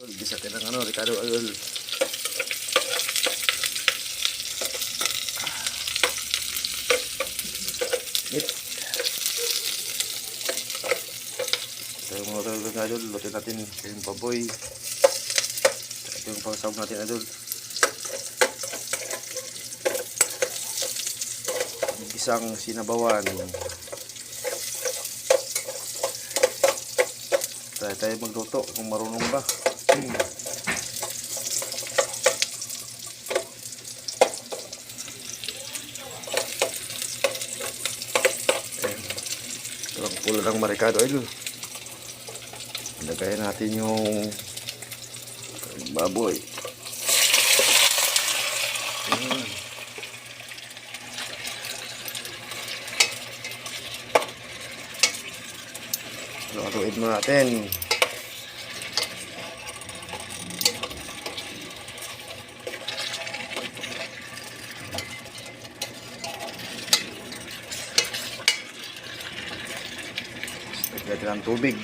Bisa ka ng ano, Ricardo Oil. Meat. Ito yung mga talagang idol. Lutin natin. Ito yung paboy. Ito yung pangsawag natin idol. Isang sinabawan. Try tayo magluto kung marunong ba. Ito ang pula ng Ricardo Oil. Lagayan natin yung baboy. Ayan. Lutuin mo natin. Lagyan natin ng tubig.